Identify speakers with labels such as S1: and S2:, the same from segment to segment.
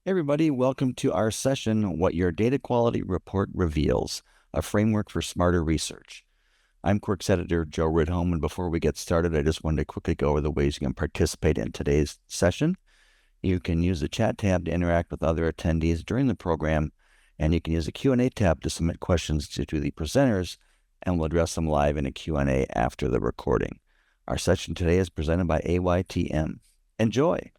S1: Hey everybody, welcome to our session, What Your Data Quality Report Reveals, a framework for smarter research. I'm Quirk's editor, Joe Ridholm, and before we get started, I just wanted to quickly go over the ways you can participate in today's session. You can use the chat tab to interact with other attendees during the program, and you can use the Q&A tab to submit questions to the presenters, and we'll address them live in a Q&A after the recording. Our session today is presented by aytm. Enjoy!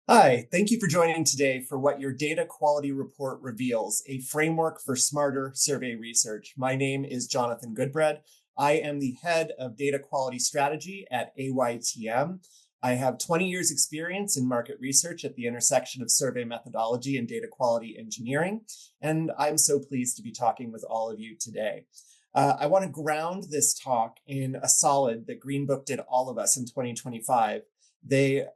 S2: Hi, thank you for joining today for What Your Data Quality Report Reveals, a framework for smarter survey research. My name is Jonathan Goodbread. I am the head of data quality strategy at aytm. I have 20 years experience in market research at the intersection of survey methodology and data quality engineering, and I'm so pleased to be talking with all of you today. I want to ground this talk in a solid that Green Book did all of us in 2025. They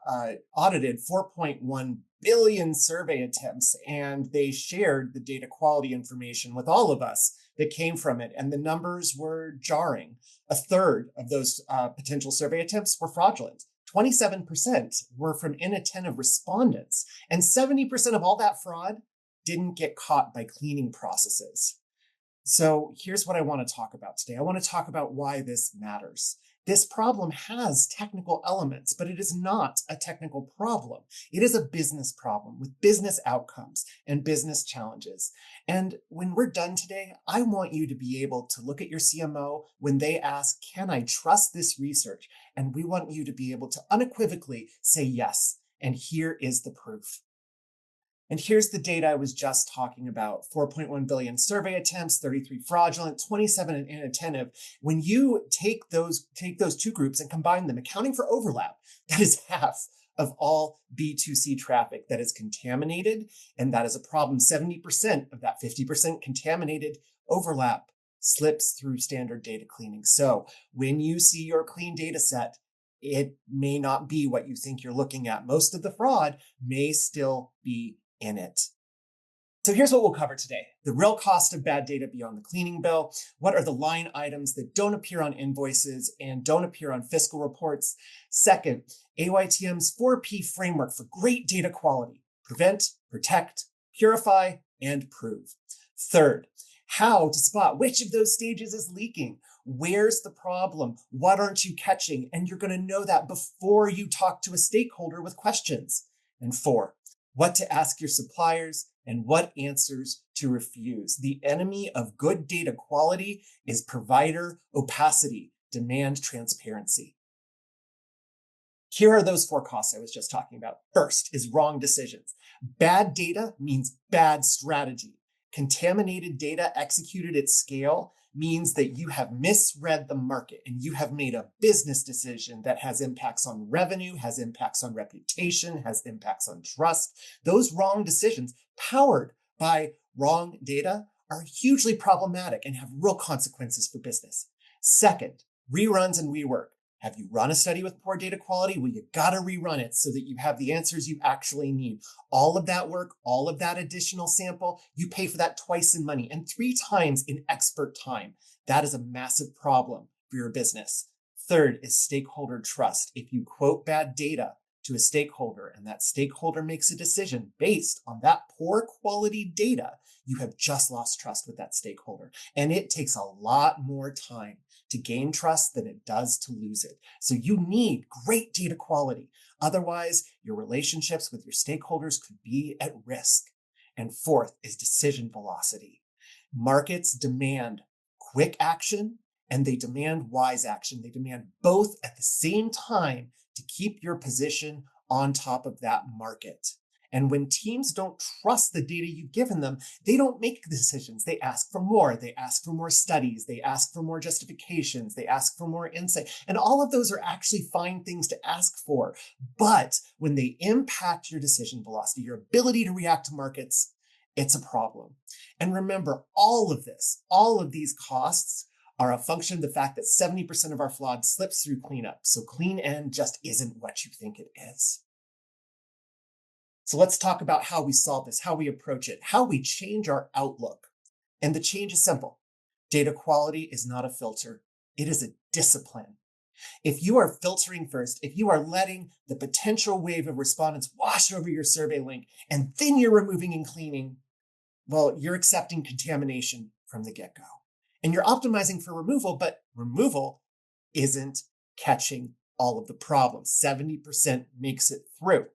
S2: audited 4.1 billion survey attempts, and they shared the data quality information with all of us that came from it. And the numbers were jarring. A third of those potential survey attempts were fraudulent. 27% were from inattentive respondents, and 70% of all that fraud didn't get caught by cleaning processes. So here's what I want to talk about today. I want to talk about why this matters. This problem has technical elements, but it is not a technical problem. It is a business problem with business outcomes and business challenges. And when we're done today, I want you to be able to look at your CMO when they ask, can I trust this research? And we want you to be able to unequivocally say yes. And here is the proof. And here's the data I was just talking about. 4.1 billion survey attempts, 33 fraudulent, 27 inattentive. When you take those two groups and combine them, accounting for overlap, that is half of all B2C traffic that is contaminated. And that is a problem. 70% of that 50% contaminated overlap slips through standard data cleaning. So when you see your clean data set, it may not be what you think you're looking at. Most of the fraud may still be in it. So here's what we'll cover today. The real cost of bad data beyond the cleaning bill. What are the line items that don't appear on invoices and don't appear on fiscal reports? Second, aytm's 4P framework for great data quality. Prevent, protect, purify, and prove. Third, how to spot which of those stages is leaking. Where's the problem? What aren't you catching? And you're going to know that before you talk to a stakeholder with questions. And four, what to ask your suppliers, and what answers to refuse. The enemy of good data quality is provider opacity. Demand transparency. Here are those four costs I was just talking about. First is wrong decisions. Bad data means bad strategy. Contaminated data executed at scale means that you have misread the market and you have made a business decision that has impacts on revenue, has impacts on reputation, has impacts on trust. Those wrong decisions, powered by wrong data, are hugely problematic and have real consequences for business. Second, reruns and rework. Have you run a study with poor data quality? Well, you got to rerun it so that you have the answers you actually need. All of that work, all of that additional sample, you pay for that twice in money and 3 times in expert time. That is a massive problem for your business. Third is stakeholder trust. If you quote bad data to a stakeholder and that stakeholder makes a decision based on that poor quality data, you have just lost trust with that stakeholder. And it takes a lot more time to gain trust than it does to lose it. So you need great data quality. Otherwise, your relationships with your stakeholders could be at risk. And fourth is decision velocity. Markets demand quick action and they demand wise action. They demand both at the same time to keep your position on top of that market. And when teams don't trust the data you've given them, they don't make decisions. They ask for more. They ask for more studies. They ask for more justifications. They ask for more insight. And all of those are actually fine things to ask for. But when they impact your decision velocity, your ability to react to markets, it's a problem. And remember, all of these costs are a function of the fact that 70% of our fraud slips through cleanup. So clean end just isn't what you think it is. So let's talk about how we solve this, how we approach it, how we change our outlook. And the change is simple. Data quality is not a filter. It is a discipline. If you are filtering first, if you are letting the potential wave of respondents wash over your survey link, and then you're removing and cleaning, well, you're accepting contamination from the get-go. And you're optimizing for removal, but removal isn't catching all of the problems. 70% makes it through.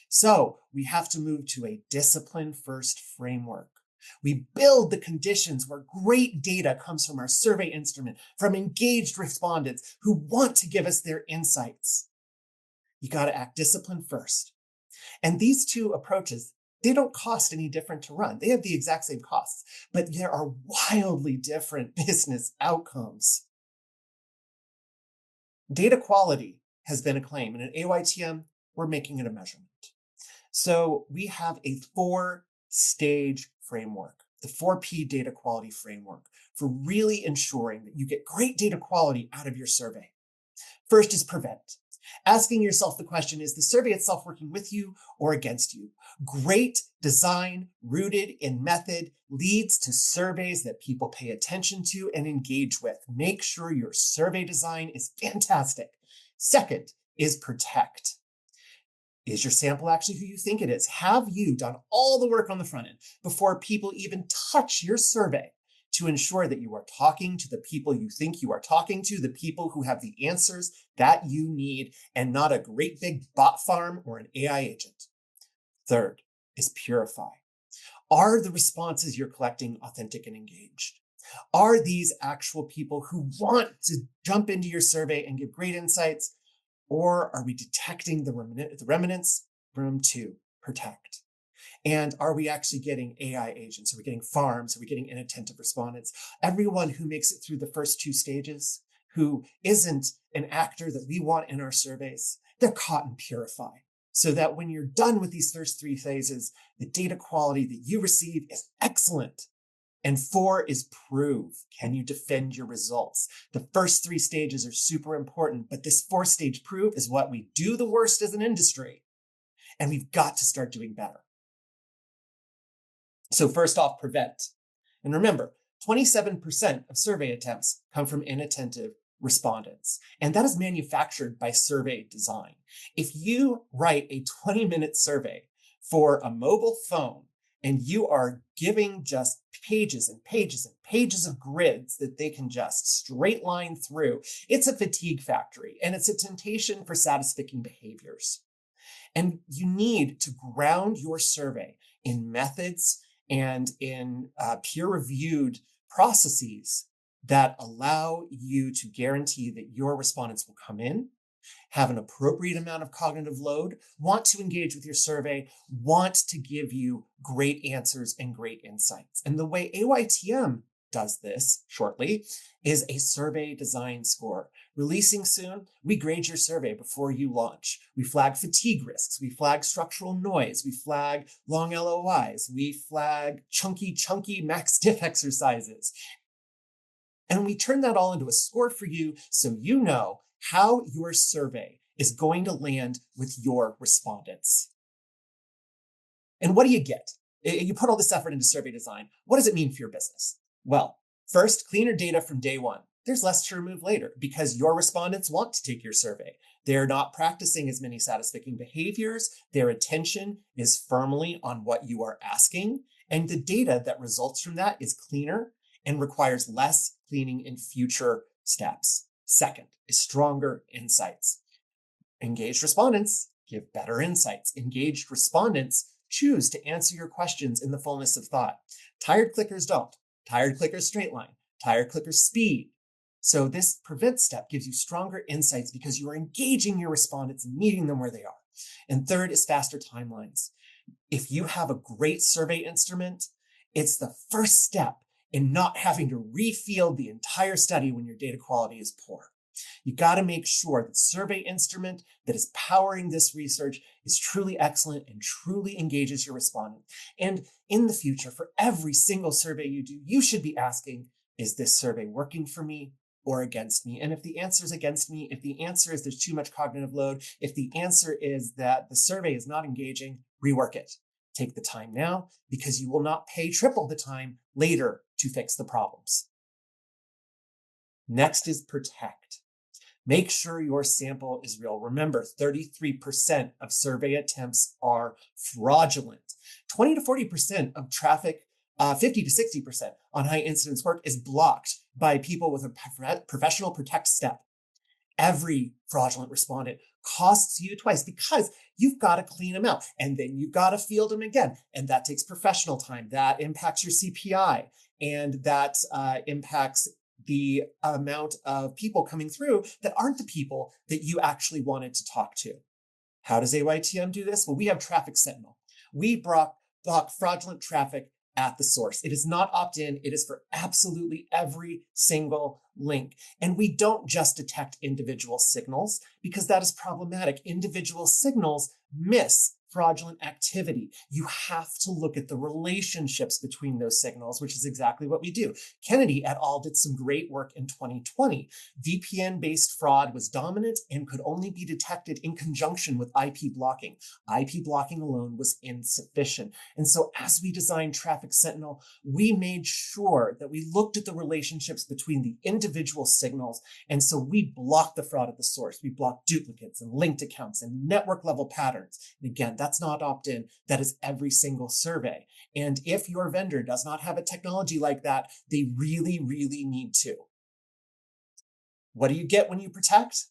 S2: So we have to move to a discipline-first framework. We build the conditions where great data comes from our survey instrument, from engaged respondents who want to give us their insights. You got to act discipline first. And these two approaches, they don't cost any different to run. They have the exact same costs, but there are wildly different business outcomes. Data quality has been a claim, and at AYTM, we're making it a measurement. So we have a 4-stage framework, the 4P data quality framework, for really ensuring that you get great data quality out of your survey. First is prevent. Asking yourself the question, is the survey itself working with you or against you? Great design rooted in method leads to surveys that people pay attention to and engage with. Make sure your survey design is fantastic. Second is protect. Is your sample actually who you think it is? Have you done all the work on the front end before people even touch your survey to ensure that you are talking to the people you think you are talking to, the people who have the answers that you need, and not a great big bot farm or an AI agent? Third is purify. Are the responses you're collecting authentic and engaged? Are these actual people who want to jump into your survey and give great insights? Or are we detecting the remnants? Room 2, protect. And are we actually getting AI agents? Are we getting farms? Are we getting inattentive respondents? Everyone who makes it through the first 2 stages, who isn't an actor that we want in our surveys, they're caught and purified. So that when you're done with these first 3 phases, the data quality that you receive is excellent. And 4 is prove. Can you defend your results? The first 3 stages are super important, but this 4th stage prove is what we do the worst as an industry. And we've got to start doing better. So first off, prevent. And remember, 27% of survey attempts come from inattentive respondents. And that is manufactured by survey design. If you write a 20-minute survey for a mobile phone and you are giving just pages and pages and pages of grids that they can just straight line through, it's a fatigue factory and it's a temptation for satisficing behaviors. And you need to ground your survey in methods and in peer-reviewed processes that allow you to guarantee that your respondents will come in, have an appropriate amount of cognitive load, want to engage with your survey, want to give you great answers and great insights. And the way AYTM does this shortly is a survey design score. Releasing soon, we grade your survey before you launch. We flag fatigue risks. We flag structural noise. We flag long LOIs. We flag chunky max diff exercises. And we turn that all into a score for you so you know how your survey is going to land with your respondents. And what do you get? You put all this effort into survey design. What does it mean for your business? Well, first, cleaner data from day one. There's less to remove later because your respondents want to take your survey. They're not practicing as many satisfying behaviors. Their attention is firmly on what you are asking. And the data that results from that is cleaner and requires less cleaning in future steps. Second is stronger insights. Engaged respondents give better insights. Engaged respondents choose to answer your questions in the fullness of thought. Tired clickers don't. Tired clickers straight line. Tired clickers speed. So this prevent step gives you stronger insights because you are engaging your respondents and meeting them where they are. And third is faster timelines. If you have a great survey instrument, it's the first step in not having to refield the entire study when your data quality is poor. You got to make sure that the survey instrument that is powering this research is truly excellent and truly engages your respondent. And in the future, for every single survey you do, you should be asking, is this survey working for me or against me? And if the answer is against me, if the answer is there's too much cognitive load, if the answer is that the survey is not engaging, rework it. Take the time now because you will not pay triple the time later to fix the problems. Next is protect. Make sure your sample is real. Remember, 33% of survey attempts are fraudulent. 20 to 40% of traffic, 50 to 60% on high incidence work is blocked by people with a professional protect step. Every fraudulent respondent costs you twice because you've got to clean them out and then you've got to field them again. And that takes professional time. That impacts your CPI and that impacts the amount of people coming through that aren't the people that you actually wanted to talk to. How does aytm do this? Well, we have Traffic Sentinel. We block fraudulent traffic at the source. It is not opt-in. It is for absolutely every single link. And we don't just detect individual signals because that is problematic. Individual signals miss fraudulent activity. You have to look at the relationships between those signals, which is exactly what we do. Kennedy et al. Did some great work in 2020. VPN-based fraud was dominant and could only be detected in conjunction with IP blocking. IP blocking alone was insufficient. And so as we designed Traffic Sentinel, we made sure that we looked at the relationships between the individual signals. And so we blocked the fraud at the source. We blocked duplicates and linked accounts and network level patterns. And again, that's not opt-in. That is every single survey. And if your vendor does not have a technology like that, they really, really need to. What do you get when you protect?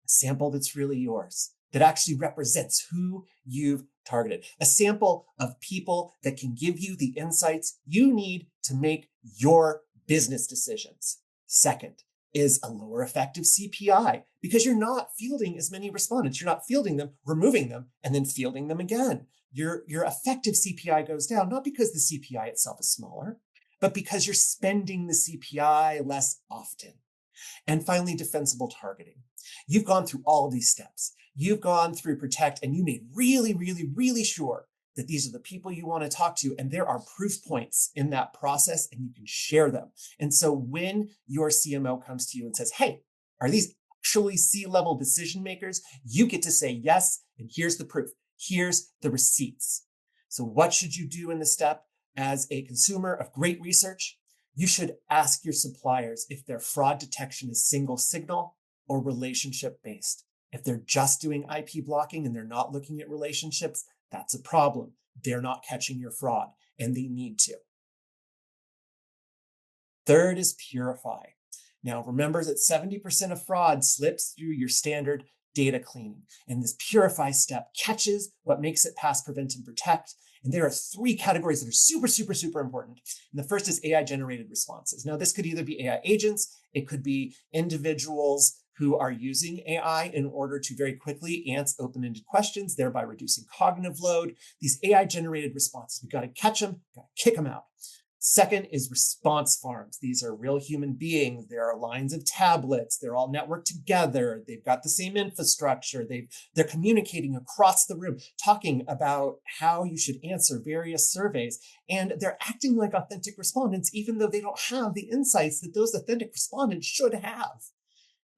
S2: A sample that's really yours, that actually represents who you've targeted. A sample of people that can give you the insights you need to make your business decisions. Second is a lower effective CPI because you're not fielding as many respondents. You're not fielding them, removing them, and then fielding them again. Your effective CPI goes down, not because the CPI itself is smaller, but because you're spending the CPI less often. And finally, defensible targeting. You've gone through all of these steps. You've gone through protect, and you made really, really, really sure that these are the people you want to talk to. And there are proof points in that process, and you can share them. And so when your CMO comes to you and says, hey, are these actually C-level decision makers? You get to say yes, and here's the proof. Here's the receipts. So what should you do in this step as a consumer of great research? You should ask your suppliers if their fraud detection is single signal or relationship based. If they're just doing IP blocking and they're not looking at relationships, that's a problem. They're not catching your fraud, and they need to. Third is purify. Now, remember that 70% of fraud slips through your standard data cleaning, and this purify step catches what makes it pass, prevent, and protect. And there are three categories that are super, super, super important. And the first is AI-generated responses. Now, this could either be AI agents, it could be individuals who are using AI in order to very quickly answer open-ended questions, thereby reducing cognitive load. These AI-generated responses, we got to catch them, got to kick them out. Second is response farms. These are real human beings. There are lines of tablets. They're all networked together. They've got the same infrastructure. They're communicating across the room, talking about how you should answer various surveys. And they're acting like authentic respondents, even though they don't have the insights that those authentic respondents should have.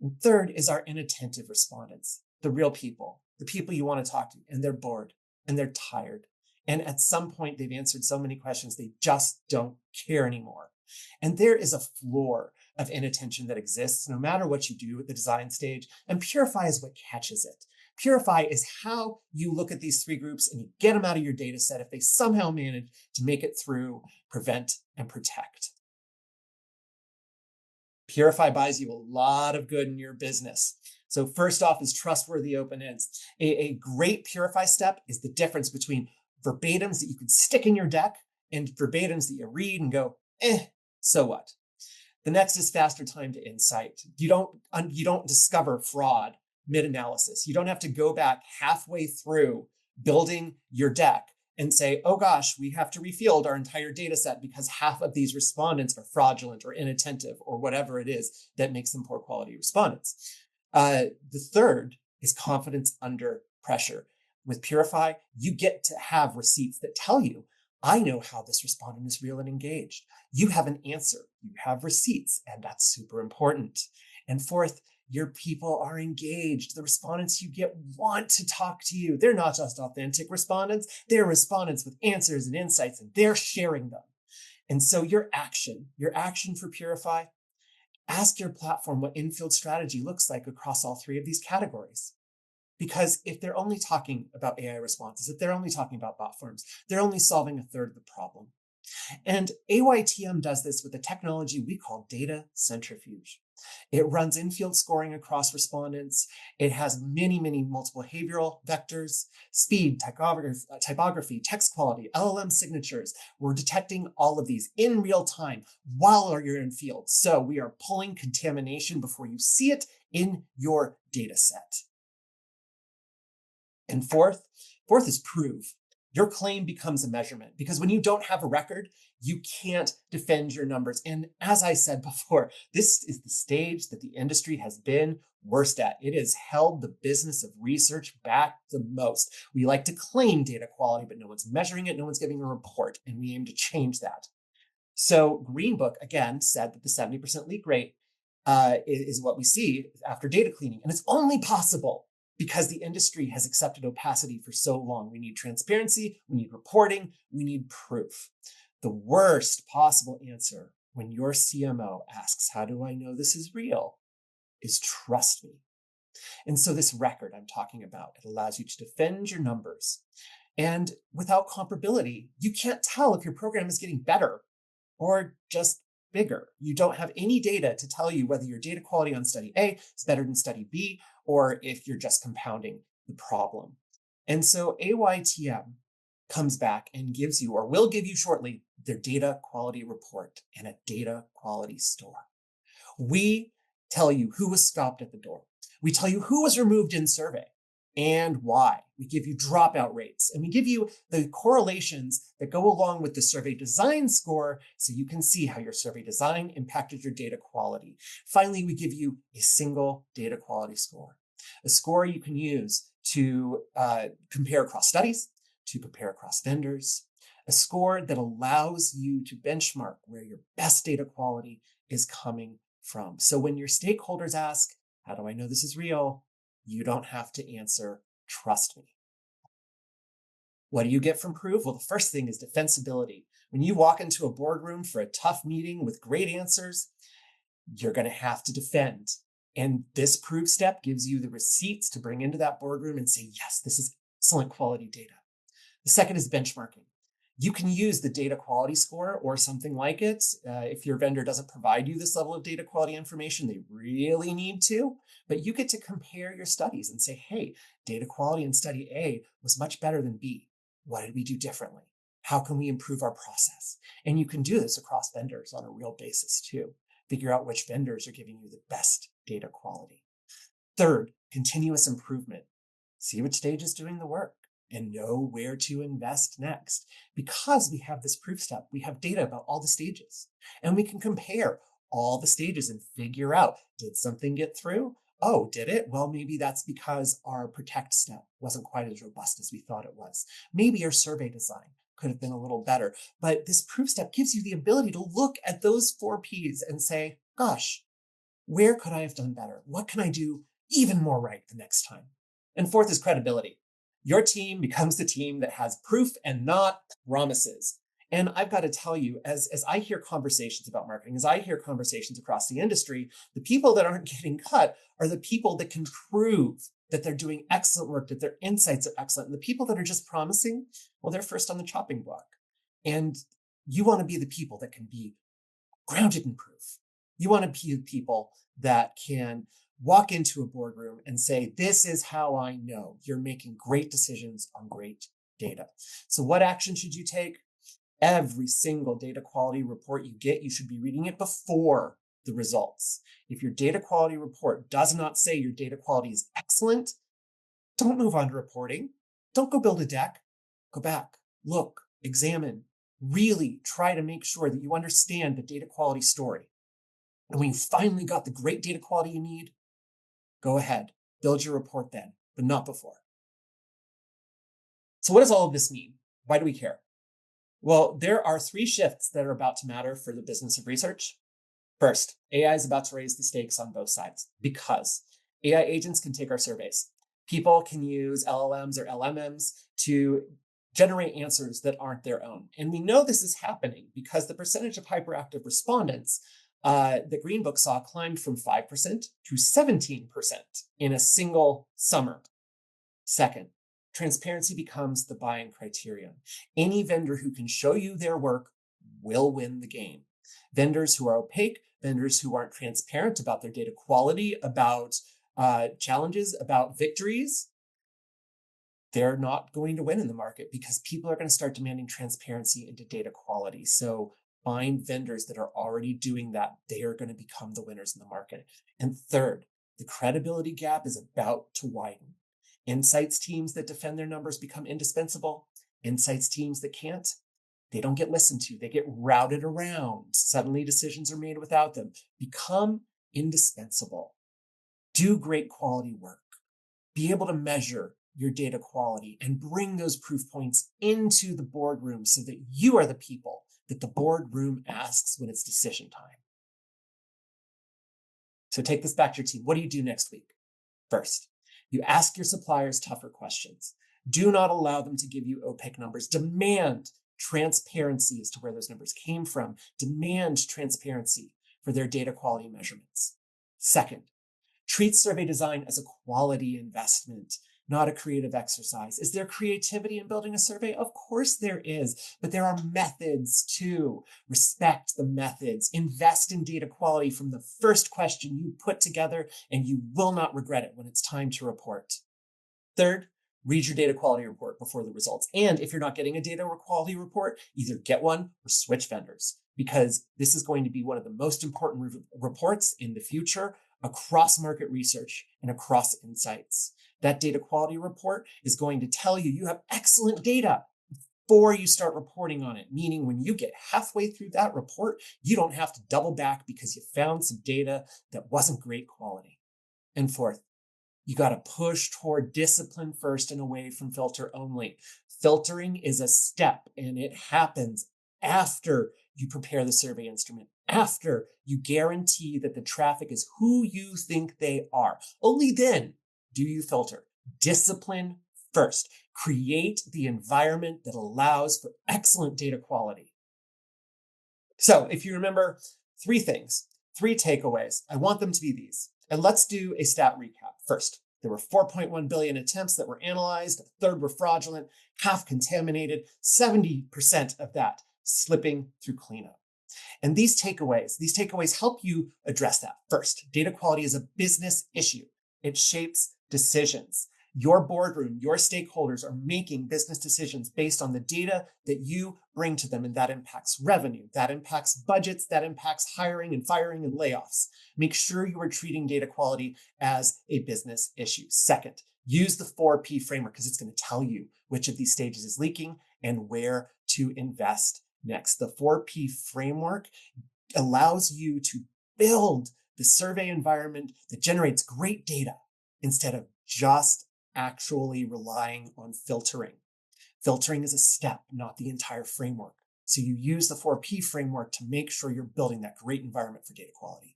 S2: And third is our inattentive respondents, the real people, the people you want to talk to, and they're bored and they're tired. And at some point, they've answered so many questions, they just don't care anymore. And there is a floor of inattention that exists no matter what you do at the design stage. And Purify is what catches it. Purify is how you look at these three groups and you get them out of your data set if they somehow manage to make it through prevent and protect. Purify buys you a lot of good in your business. So first off is trustworthy open ends. A great Purify step is the difference between verbatims that you can stick in your deck and verbatims that you read and go, so what? The next is faster time to insight. You don't discover fraud mid-analysis. You don't have to go back halfway through building your deck and say, oh gosh, we have to refield our entire data set because half of these respondents are fraudulent or inattentive or whatever it is that makes them poor quality respondents. The third is confidence under pressure. With Purify, you get to have receipts that tell you, I know how this respondent is real and engaged. You have an answer, you have receipts, and that's super important. And fourth, your people are engaged. The respondents you get want to talk to you. They're not just authentic respondents, they're respondents with answers and insights, and they're sharing them. And so your action for Purify, Ask your platform what in-field strategy looks like across all three of these categories. Because if they're only talking about AI responses, if they're only talking about bot forms, they're only solving a third of the problem. And AYTM does this with a technology we call data centrifuge. It runs in-field scoring across respondents. It has many, many multiple behavioral vectors, speed, typography, text quality, LLM signatures. We're detecting all of these in real time while you're in field. So we are pulling contamination before you see it in your data set. And fourth is prove. Your claim becomes a measurement, because when you don't have a record, you can't defend your numbers. And as I said before, this is the stage that the industry has been worst at. It has held the business of research back the most. We like to claim data quality, but no one's measuring it, no one's giving a report, and we aim to change that. So Greenbook, again, said that the 70% leak rate is what we see after data cleaning. And it's only possible because the industry has accepted opacity for so long. We need transparency, we need reporting, we need proof. The worst possible answer when your CMO asks, how do I know this is real, is trust me. And so this record I'm talking about, it allows you to defend your numbers. And without comparability, you can't tell if your program is getting better or just bigger. You don't have any data to tell you whether your data quality on study A is better than study B, or if you're just compounding the problem. And so AYTM comes back and gives you, or will give you shortly, their data quality report and a data quality store. We tell you who was stopped at the door. We tell you who was removed in survey and why. We give you dropout rates, and we give you the correlations that go along with the survey design score, so you can see how your survey design impacted your data quality. Finally, we give you a single data quality score, a score you can use to compare across studies, to compare across vendors, a score that allows you to benchmark where your best data quality is coming from. So when your stakeholders ask, how do I know this is real? You don't have to answer, trust me. What do you get from proof? Well, the first thing is defensibility. When you walk into a boardroom for a tough meeting with great answers, you're going to have to defend. And this proof step gives you the receipts to bring into that boardroom and say, yes, this is excellent quality data. The second is benchmarking. You can use the data quality score or something like it. If your vendor doesn't provide you this level of data quality information, they really need to, but you get to compare your studies and say, hey, data quality in study A was much better than B. What did we do differently? How can we improve our process? And you can do this across vendors on a real basis too. Figure out which vendors are giving you the best data quality. Third, continuous improvement. See which stage is doing the work and know where to invest next. Because we have this proof step, we have data about all the stages, and we can compare all the stages and figure out, did something get through? Oh, did it? Well, maybe that's because our protect step wasn't quite as robust as we thought it was. Maybe our survey design could have been a little better. But this proof step gives you the ability to look at those 4 Ps and say, gosh, where could I have done better? What can I do even more right the next time? And fourth is credibility. Your team becomes the team that has proof and not promises. And I've got to tell you, as I hear conversations about marketing, as I hear conversations across the industry, the people that aren't getting cut are the people that can prove that they're doing excellent work, that their insights are excellent. And the people that are just promising, well, they're first on the chopping block. And you want to be the people that can be grounded in proof. You want to be the people that can walk into a boardroom and say, this is how I know you're making great decisions on great data. So what action should you take? Every single data quality report you get, you should be reading it before the results. If your data quality report does not say your data quality is excellent, don't move on to reporting. Don't go build a deck. Go back, look, examine, really try to make sure that you understand the data quality story. And when you finally got the great data quality you need, go ahead, build your report then, but not before. So what does all of this mean? Why do we care? Well, there are 3 shifts that are about to matter for the business of research. First, AI is about to raise the stakes on both sides because AI agents can take our surveys. People can use LLMs or LMMs to generate answers that aren't their own. And we know this is happening because the percentage of hyperactive respondents the Green Book saw climbed from 5% to 17% in a single summer. Second, transparency becomes the buying criterion. Any vendor who can show you their work will win the game. Vendors who are opaque, vendors who aren't transparent about their data quality, about challenges, about victories, they're not going to win in the market because people are going to start demanding transparency into data quality. So find vendors that are already doing that. They are going to become the winners in the market. And third, the credibility gap is about to widen. Insights teams that defend their numbers become indispensable. Insights teams that can't, they don't get listened to. They get routed around. Suddenly decisions are made without them. Become indispensable. Do great quality work. Be able to measure your data quality and bring those proof points into the boardroom so that you are the people that the boardroom asks when it's decision time. So take this back to your team. What do you do next week? First, you ask your suppliers tougher questions. Do not allow them to give you opaque numbers. Demand transparency as to where those numbers came from. Demand transparency for their data quality measurements. Second, treat survey design as a quality investment, not a creative exercise. Is there creativity in building a survey? Of course there is, but there are methods too. Respect the methods. Invest in data quality from the first question you put together, and you will not regret it when it's time to report. Third, read your data quality report before the results. And if you're not getting a data quality report, either get one or switch vendors, because this is going to be one of the most important reports in the future across market research and across insights. That data quality report is going to tell you you have excellent data before you start reporting on it, meaning when you get halfway through that report, you don't have to double back because you found some data that wasn't great quality. And fourth, you got to push toward discipline first and away from filter only. Filtering is a step, and it happens after you prepare the survey instrument, after you guarantee that the traffic is who you think they are. Only then do you filter. Discipline first. Create the environment that allows for excellent data quality. So if you remember three things, three takeaways, I want them to be these. And let's do a stat recap. First, there were 4.1 billion attempts that were analyzed. A third were fraudulent, half contaminated, 70% of that slipping through cleanup. And these takeaways help you address that. First, data quality is a business issue. It shapes decisions. Your boardroom, your stakeholders are making business decisions based on the data that you bring to them, and that impacts revenue, that impacts budgets, that impacts hiring and firing and layoffs. Make sure you are treating data quality as a business issue. Second, use the 4P framework because it's going to tell you which of these stages is leaking and where to invest next. The 4P framework allows you to build the survey environment that generates great data instead of just actually relying on filtering. Filtering is a step, not the entire framework. So you use the 4P framework to make sure you're building that great environment for data quality.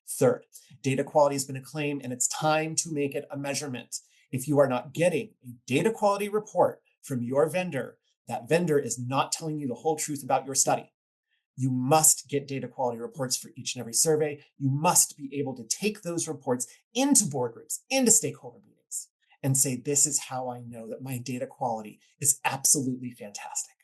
S2: Third, data quality has been a claim, and it's time to make it a measurement. If you are not getting a data quality report from your vendor, that vendor is not telling you the whole truth about your study. You must get data quality reports for each and every survey. You must be able to take those reports into boardrooms, into stakeholder meetings, and say, this is how I know that my data quality is absolutely fantastic.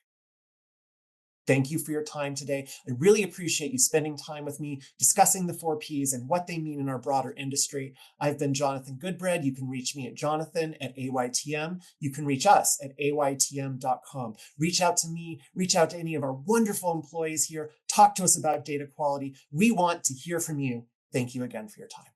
S2: Thank you for your time today. I really appreciate you spending time with me discussing the 4Ps and what they mean in our broader industry. I've been Jonathan Goodbread. You can reach me at jonathan@aytm. You can reach us at aytm.com. Reach out to me, reach out to any of our wonderful employees here. Talk to us about data quality. We want to hear from you. Thank you again for your time.